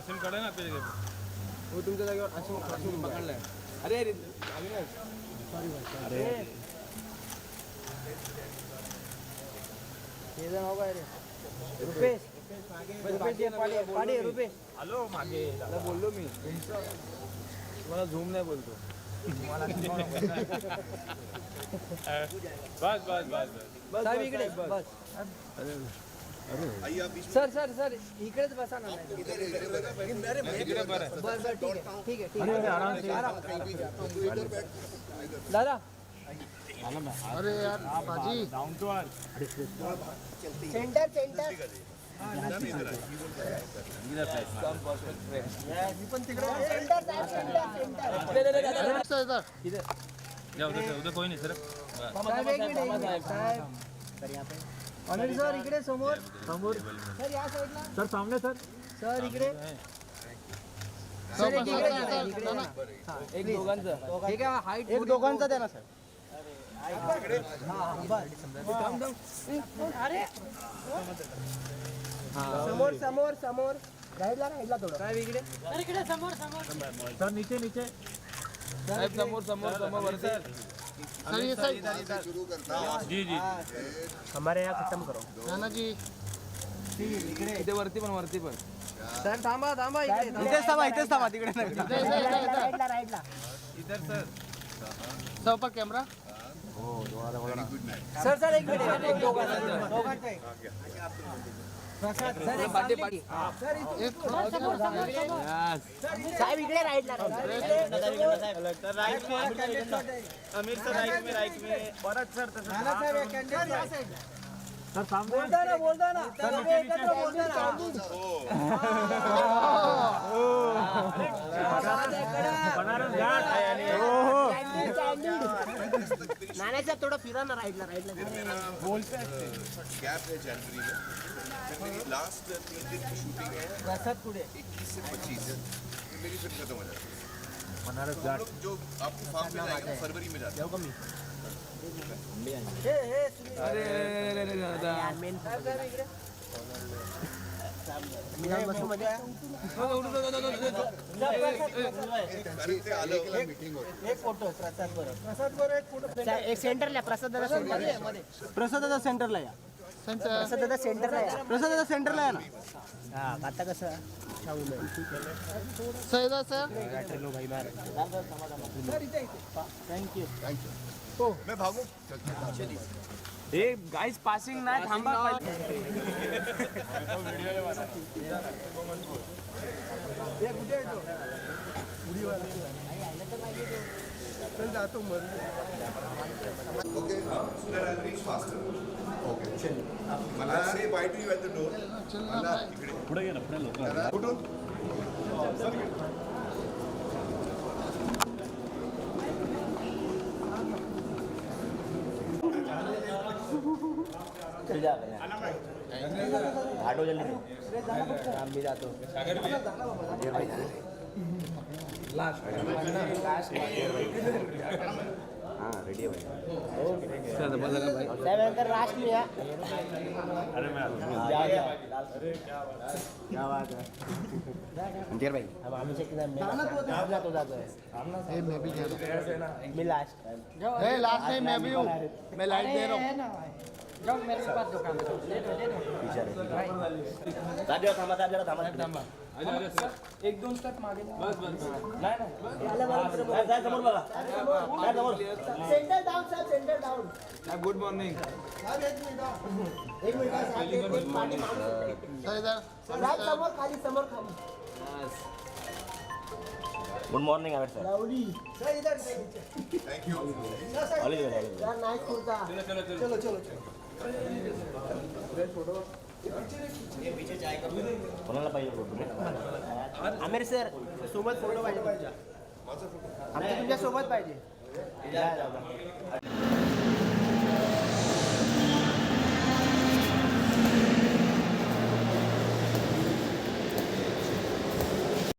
आसिम कडे ना आपल्या जागेवर. हो तुमच्या जागेवर आसिम पकडलाय. अरे अरे सॉरी भाई. अरे हे नाव काय रे? रुपेश. रुपेश. हॅलो मागे बोललो मी मला झूम नाही बोलतो. बस बस बस बस साहेब इकडे बस. सर सर सर इकडेच बसा ना. तिकडे बरं आहे. बस बस ठीक आहे ठीक आहे. दादा अरे यार बाजी down to earth. Centre centre. उद्या कोणी नाही सर. अनिल सर इकडे समोर समोर. सर या साईडला. सर सामने सर. सर इकडे. सर इकडे एक दोघांचं ठीक आहे हाईट एक दोघांचा द्या ना सर. अरे समोर समोर समोर. राईटला राईटला थोडं काय इकडे. इकडे समोर समोर. सर नीचे नीचे. साहेब समोर समोर समोर वरती. सर ये सर जी जी हमारे यहाँ खत्म करो. नाना जी इथे वरती पण. सर थांबा थांबा इकडे इथेच थांबा तिकडे राईटला राईटला. इधर sir. Sir camera. Sir sir एक मिनिट एक दोघांचा प्रसाद सर एक पाठी पाठी. साहेब इकडे राईटला अमीर सर राईट में परत सर तसं. सर सामने बोलता ना एकत्र बोलता नाण्याच्या थोडं फिरा ना राईटला राईटला. गैप है जनवरी में. मेरी लास्ट 3 दिन की शूटिंग है. प्रसाद पुढे 21 से 25 मेरी फिर खत्म हो जाती है. बनारस हम लोग जो आपको फार्म में जाएगा फरवरी में जाते हैं. मेन साहेब इकडे. एक फोटो प्रसाद बरोबर एक फोटो. एक सेंटरला प्रसाद दादा मध्ये. प्रसाद दादा सेंटरला या. प्रसाद दादा सेंटरला या. प्रसाद दादा सेंटरला या ना. हा आता कसं सैदा सर. थँक्यू. मैं भागूं. ए गाइस पासिंग नाही थांबा. Okay, so that I'll reach faster. Okay. मला say bye to you at the door. मला इकडे पुढे गेला पुढे लोक. कुठून? आटो जल्दी हम भी जातो. हां रेडी आहे. त्यानंतर लास्ट में या. अरे मैं क्या बात है. अंधेर भाई. अब आम्ही कितना तो जातोय. मैं भी जा रहा हूँ. मी लास्ट. लास्ट नहीं मैं भी हूँ. मैं लाइट दे रहा हूँ. जाओ मेरे पास दुकान है. दे थांबा. अरे सर एक दोन स्टेप मागे. बस बस. नाही समोर बघा. सेंटर डाऊन साहेब सेंटर डाऊन. Good morning. एक मिनिट पाणी मागून. सर इधर. समोर खाली समोर खाली. Good morning Aamir sir. लावली. सर इधर. Thank you. ऑल इज वेल. यार नाईट कुर्ता. चलो चलो चलो. कोणाला पाहिजे फोटो. आमिर सर सोबत फोटो पाहिजे तुमच्या. आमच्या तुमच्या सोबत पाहिजे.